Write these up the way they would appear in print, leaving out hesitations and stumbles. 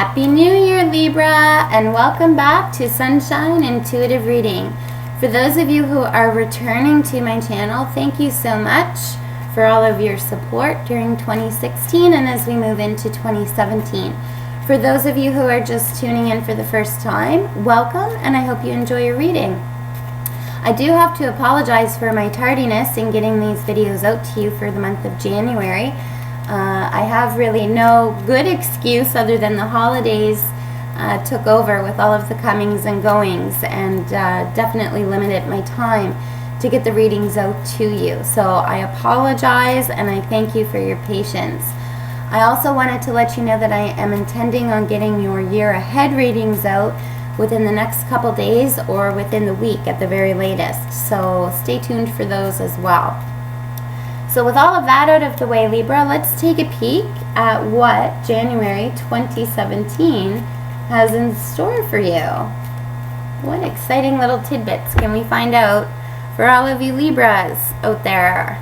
Happy New Year, Libra, and welcome back to Sunshine Intuitive Reading. For those of you who are returning to my channel, thank you so much for all of your support during 2016 and as we move into 2017. For those of you who are just tuning in for the first time, welcome, and I hope you enjoy your reading. I do have to apologize for my tardiness in getting these videos out to you for the month of January. I have really no good excuse other than the holidays took over with all of the comings and goings and definitely limited my time to get the readings out to you. So I apologize and I thank you for your patience. I also wanted to let you know that I am intending on getting your year ahead readings out within the next couple days or within the week at the very latest. So stay tuned for those as well. So with all of that out of the way, Libra, let's take a peek at what January 2017 has in store for you. What exciting little tidbits can we find out for all of you Libras out there?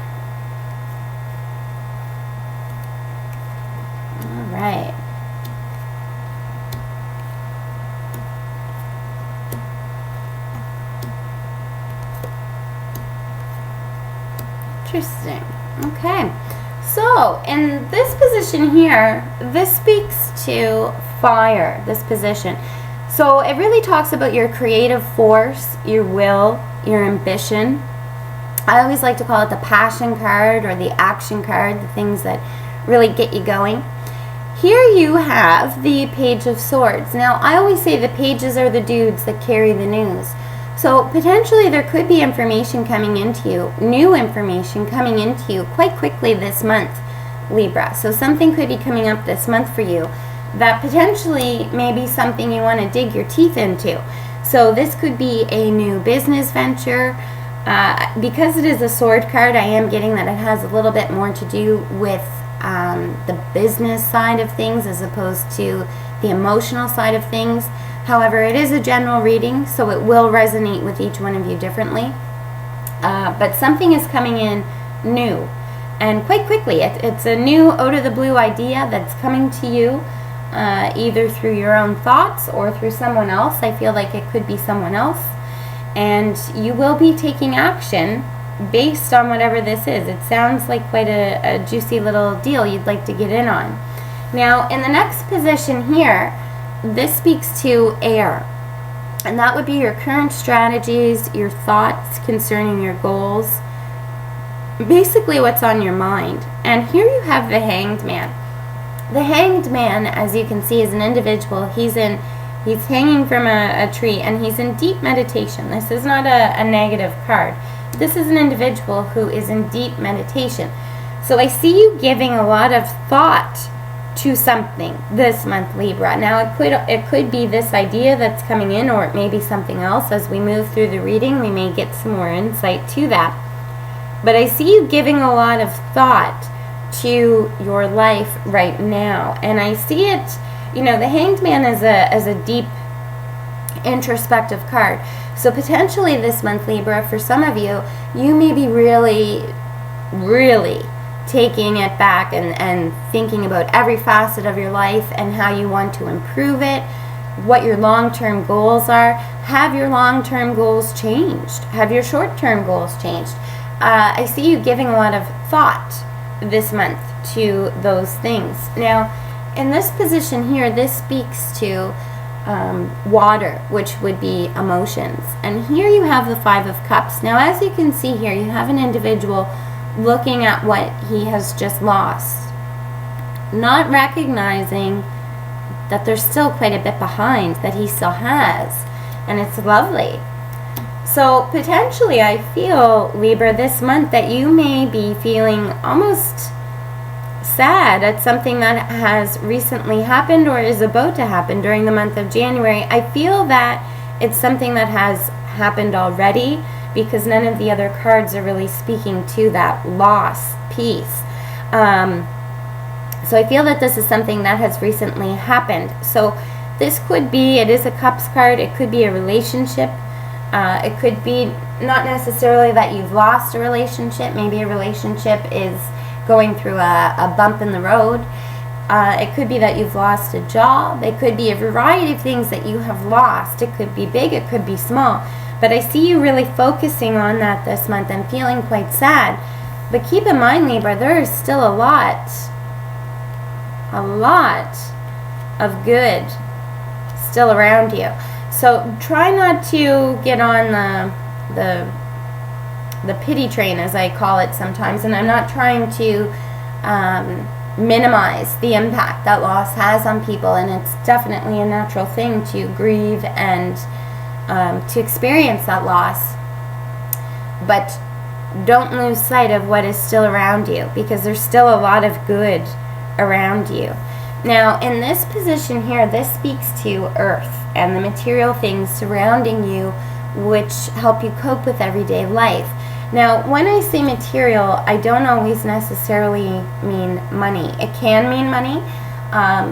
All right. Interesting. Okay, so in this position here, this speaks to fire, this position. So it really talks about your creative force, your will, your ambition. I always like to call it the passion card or the action card, the things that really get you going. Here you have the Page of Swords. Now, I always say the pages are the dudes that carry the news. So potentially there could be information coming into you, new information coming into you quite quickly this month, Libra. So something could be coming up this month for you that potentially may be something you want to dig your teeth into. So this could be a new business venture. Because it is a sword card, I am getting that it has a little bit more to do with the business side of things as opposed to the emotional side of things. However, it is a general reading, so it will resonate with each one of you differently. But something is coming in new, and quite quickly. It's a new, out-of-the-blue idea that's coming to you, either through your own thoughts or through someone else. I feel like it could be someone else. And you will be taking action based on whatever this is. It sounds like quite a juicy little deal you'd like to get in on. Now, in the next position here, this speaks to air, and that would be your current strategies, your thoughts concerning your goals, basically what's on your mind. And here you have the Hanged Man. The Hanged Man, as you can see, is an individual. He's hanging from a tree, and he's in deep meditation. This is not a negative card. This is an individual who is in deep meditation. So I see you giving a lot of thought to something this month, Libra. Now it could be this idea that's coming in, or it may be something else. As we move through the reading, we may get some more insight to that. But I see you giving a lot of thought to your life right now, and I see it, you know, the Hanged Man is a deep introspective card. So potentially this month, Libra, for some of you, you may be really taking it back and thinking about every facet of your life and how you want to improve it, what your long-term goals are. Have your long-term goals changed? Have your short-term goals changed? I see you giving a lot of thought this month to those things. Now, in this position here, this speaks to water, which would be emotions. And here you have the Five of Cups. Now, as you can see here, you have an individual looking at what he has just lost, not recognizing that there's still quite a bit behind that he still has, and it's lovely. So potentially I feel, Libra, this month that you may be feeling almost sad at something that has recently happened or is about to happen during the month of January. I feel that it's something that has happened already, because none of the other cards are really speaking to that loss piece. So I feel that this is something that has recently happened. So this could be, it is a Cups card, it could be a relationship. It could be not necessarily that you've lost a relationship. Maybe a relationship is going through a bump in the road. It could be that you've lost a job. It could be a variety of things that you have lost. It could be big, it could be small. But I see you really focusing on that this month and feeling quite sad. But keep in mind, Libra, there is still a lot of good still around you. So try not to get on the pity train, as I call it sometimes. And I'm not trying to minimize the impact that loss has on people, and it's definitely a natural thing to grieve and to experience that loss. But don't lose sight of what is still around you, because there's still a lot of good around you. Now, in this position here, this speaks to earth and the material things surrounding you, which help you cope with everyday life. Now, when I say material, I don't always necessarily mean money. It can mean money,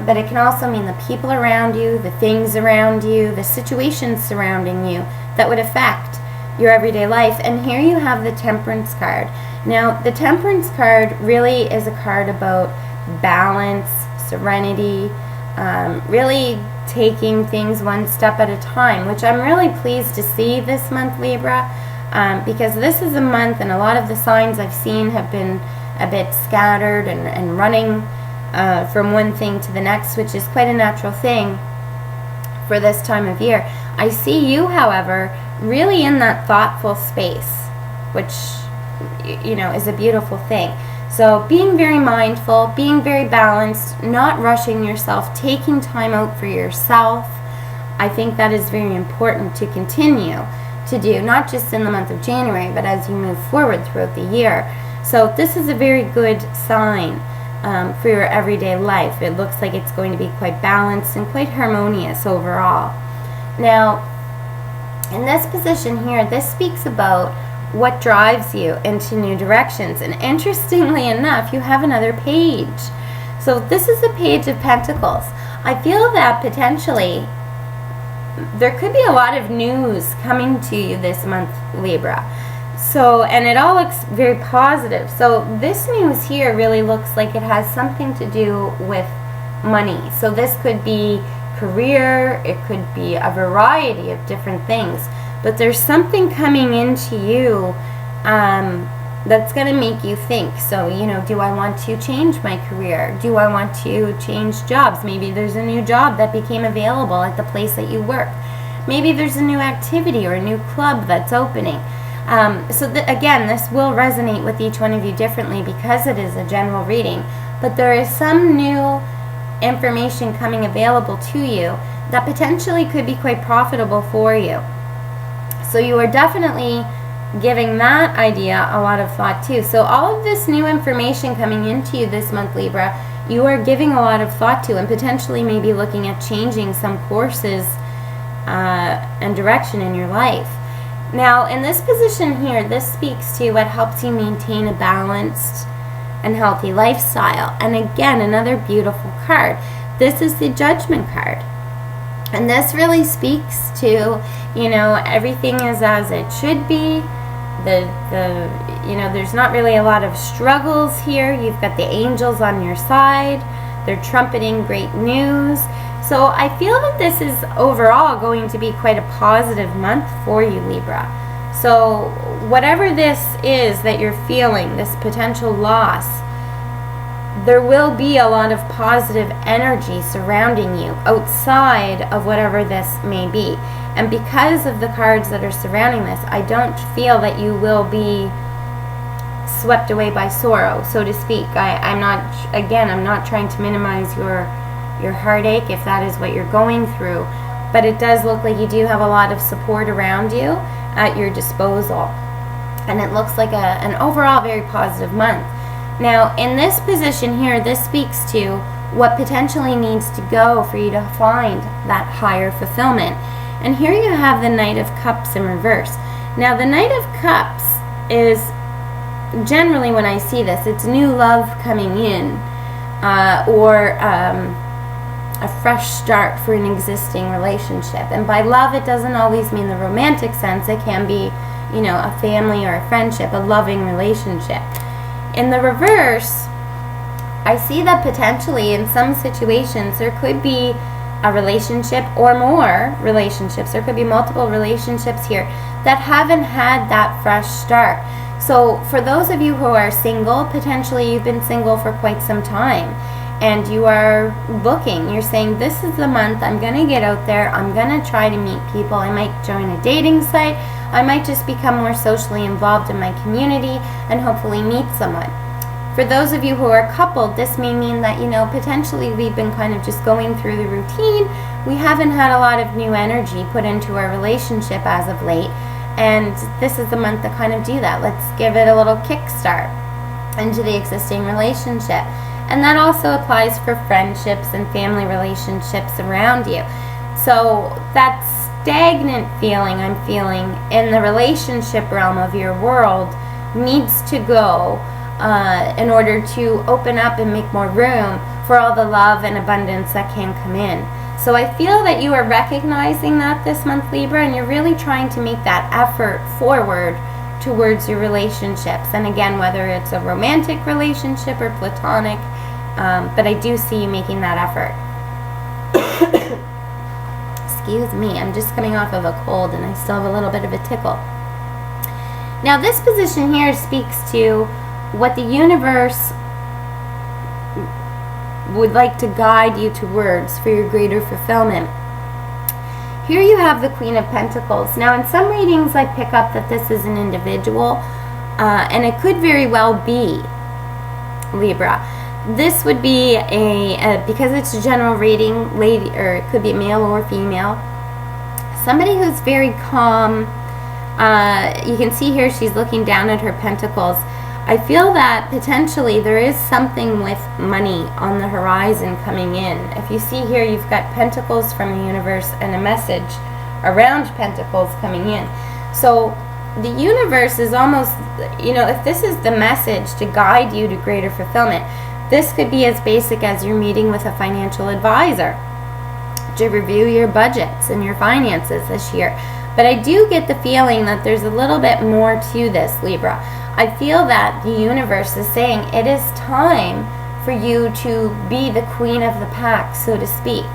but it can also mean the people around you, the things around you, the situations surrounding you that would affect your everyday life. And here you have the Temperance card. Now, the Temperance card really is a card about balance, serenity, really taking things one step at a time, which I'm really pleased to see this month, Libra, because this is a month, and a lot of the signs I've seen have been a bit scattered and running from one thing to the next, which is quite a natural thing for this time of year. I see you, however, really in that thoughtful space, which, you know, is a beautiful thing. So being very mindful, being very balanced, not rushing yourself, taking time out for yourself, I think that is very important to continue to do, not just in the month of January, but as you move forward throughout the year. So this is a very good sign for your everyday life. It looks like it's going to be quite balanced and quite harmonious overall. Now, in this position here, this speaks about what drives you into new directions. And interestingly enough, you have another page. So this is the Page of Pentacles. I feel that potentially there could be a lot of news coming to you this month, Libra. So, and it all looks very positive. So this news here really looks like it has something to do with money. So this could be career, it could be a variety of different things. But there's something coming into you that's going to make you think. So, you know, do I want to change my career? Do I want to change jobs? Maybe there's a new job that became available at the place that you work. Maybe there's a new activity or a new club that's opening. Again, this will resonate with each one of you differently because it is a general reading. But there is some new information coming available to you that potentially could be quite profitable for you. So you are definitely giving that idea a lot of thought too. So all of this new information coming into you this month, Libra, you are giving a lot of thought to, and potentially maybe looking at changing some courses and direction in your life. Now, in this position here, this speaks to what helps you maintain a balanced and healthy lifestyle. And again, another beautiful card. This is the Judgment card. And this really speaks to, you know, everything is as it should be. You know, there's not really a lot of struggles here. You've got the angels on your side. They're trumpeting great news. So I feel that this is overall going to be quite a positive month for you, Libra. So whatever this is that you're feeling, this potential loss, there will be a lot of positive energy surrounding you outside of whatever this may be. And because of the cards that are surrounding this, I don't feel that you will be swept away by sorrow, so to speak. I'm not trying to minimize your heartache if that is what you're going through, but it does look like you do have a lot of support around you at your disposal. And it looks like an overall very positive month. Now, in this position here, this speaks to what potentially needs to go for you to find that higher fulfillment. And here you have the Knight of Cups in reverse. Now, the Knight of Cups is generally, when I see this, it's new love coming in, or a fresh start for an existing relationship. And by love, it doesn't always mean the romantic sense. It can be, you know, a family or a friendship, a loving relationship. In the reverse, I see that potentially in some situations there could be a relationship or more relationships. There could be multiple relationships here that haven't had that fresh start. So for those of you who are single, potentially you've been single for quite some time and you are looking, you're saying, this is the month I'm going to get out there, I'm going to try to meet people. I might join a dating site, I might just become more socially involved in my community and hopefully meet someone. For those of you who are coupled, this may mean that, potentially we've been kind of just going through the routine. We haven't had a lot of new energy put into our relationship as of late, and this is the month to kind of do that. Let's give it a little kickstart into the existing relationship. And that also applies for friendships and family relationships around you. So that stagnant feeling I'm feeling in the relationship realm of your world needs to go in order to open up and make more room for all the love and abundance that can come in. So I feel that you are recognizing that this month, Libra, and you're really trying to make that effort forward towards your relationships. And again, whether it's a romantic relationship or platonic, but I do see you making that effort. Excuse me, I'm just coming off of a cold and I still have a little bit of a tickle. Now this position here speaks to what the universe would like to guide you towards for your greater fulfillment. Here you have the Queen of Pentacles. Now in some readings I pick up that this is an individual, and it could very well be Libra. This would be because it's a general reading, lady, or it could be male or female, somebody who's very calm. You can see here she's looking down at her pentacles. I feel that potentially there is something with money on the horizon coming in. If you see here, you've got pentacles from the universe and a message around pentacles coming in. So the universe is almost, if this is the message to guide you to greater fulfillment, this could be as basic as you're meeting with a financial advisor to review your budgets and your finances this year. But I do get the feeling that there's a little bit more to this, Libra. I feel that the universe is saying it is time for you to be the queen of the pack, so to speak.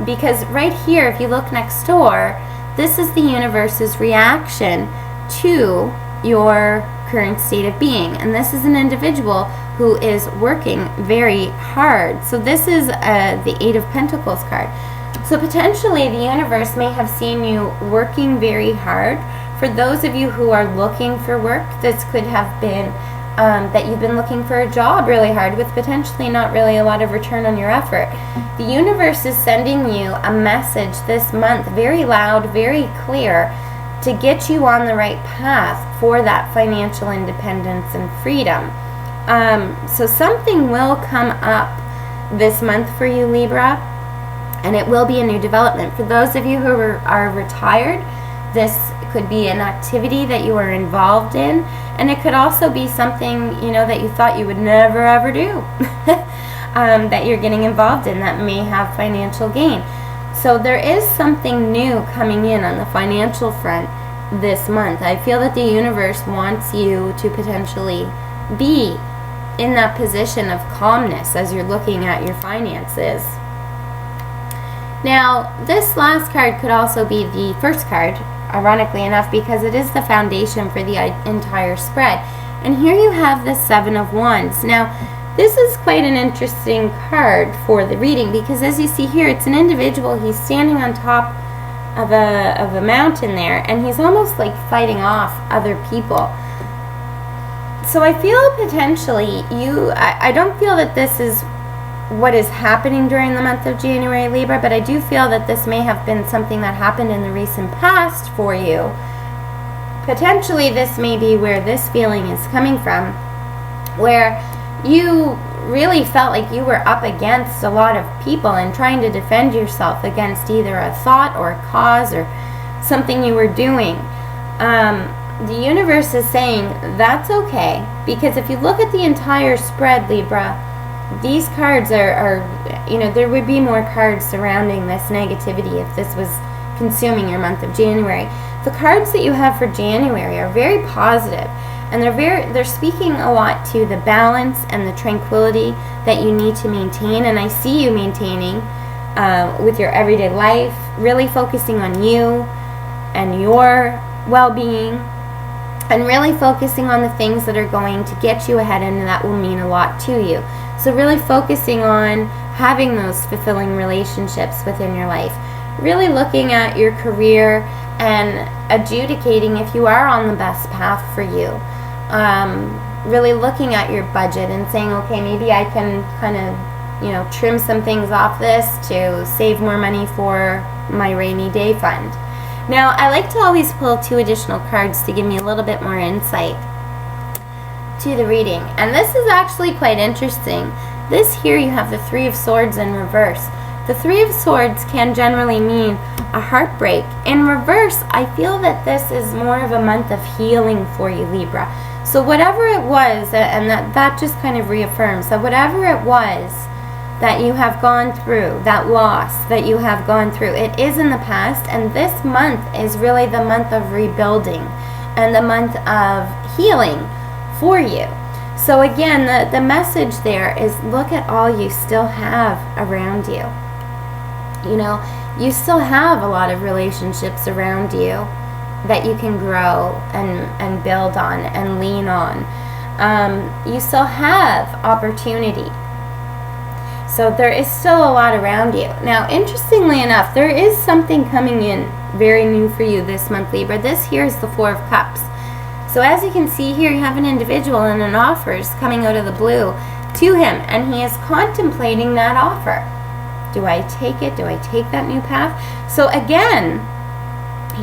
Because right here, if you look next door, this is the universe's reaction to your current state of being. And this is an individual who is working very hard. So this is the Eight of Pentacles card. So potentially the universe may have seen you working very hard. For those of you who are looking for work, this could have been that you've been looking for a job really hard with potentially not really a lot of return on your effort. The universe is sending you a message this month, very loud, very clear, to get you on the right path for that financial independence and freedom. So something will come up this month for you, Libra, and it will be a new development. For those of you who are retired, this could be an activity that you are involved in, and it could also be something that you thought you would never ever do that you're getting involved in that may have financial gain. So there is something new coming in on the financial front this month. I feel that the universe wants you to potentially be in that position of calmness as you're looking at your finances. Now, this last card could also be the first card, ironically enough, because it is the foundation for the entire spread. And here you have the Seven of Wands. Now, this is quite an interesting card for the reading because as you see here, it's an individual. He's standing on top of a mountain there, and he's almost like fighting off other people. So I feel potentially I don't feel that this is what is happening during the month of January, Libra, but I do feel that this may have been something that happened in the recent past for you. Potentially this may be where this feeling is coming from, where you really felt like you were up against a lot of people and trying to defend yourself against either a thought or a cause or something you were doing. The universe is saying that's okay, because if you look at the entire spread, Libra, these cards are there would be more cards surrounding this negativity if this was consuming your month of January. The cards that you have for January are very positive, and they're speaking a lot to the balance and the tranquility that you need to maintain, and I see you maintaining with your everyday life, really focusing on you and your well-being, and really focusing on the things that are going to get you ahead and that will mean a lot to you. So really focusing on having those fulfilling relationships within your life, really looking at your career and adjudicating if you are on the best path for you. Really looking at your budget and saying, okay, maybe I can kind of, trim some things off this to save more money for my rainy day fund. Now, I like to always pull 2 additional cards to give me a little bit more insight to the reading. And this is actually quite interesting. This here, you have the 3 of Swords in reverse. The 3 of Swords can generally mean a heartbreak. In reverse, I feel that this is more of a month of healing for you, Libra. So whatever it was, and that just kind of reaffirms that whatever it was that you have gone through, that loss that you have gone through, it is in the past, and this month is really the month of rebuilding and the month of healing for you. So again, the message there is, look at all you still have around you. You still have a lot of relationships around you that you can grow and build on and lean on. You still have opportunity. So there is still a lot around you. Now, interestingly enough, there is something coming in very new for you this month, Libra. This here is the 4 of Cups. So as you can see here, you have an individual and an offer is coming out of the blue to him, and he is contemplating that offer. Do I take it? Do I take that new path? So again,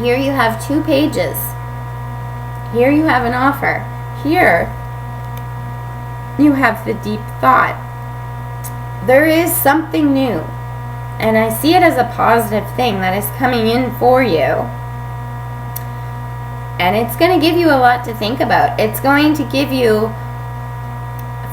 here you have 2 pages. Here you have an offer. Here you have the deep thought. There is something new, and I see it as a positive thing that is coming in for you, and it's going to give you a lot to think about. It's going to give you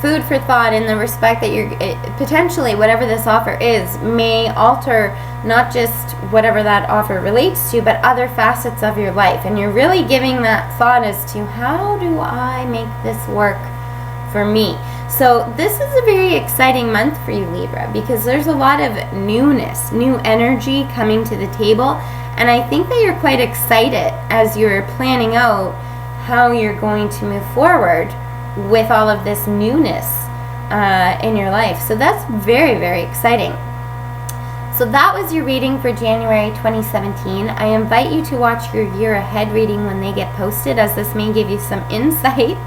food for thought in the respect that potentially whatever this offer is may alter not just whatever that offer relates to, but other facets of your life, and you're really giving that thought as to, how do I make this work for me? So this is a very exciting month for you, Libra, because there's a lot of newness, new energy coming to the table, and I think that you're quite excited as you're planning out how you're going to move forward with all of this newness in your life. So that's very, very exciting. So that was your reading for January 2017. I invite you to watch your year ahead reading when they get posted, as this may give you some insight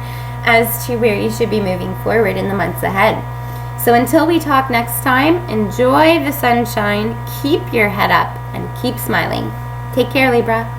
as to where you should be moving forward in the months ahead. So until we talk next time, enjoy the sunshine, keep your head up, and keep smiling. Take care, Libra.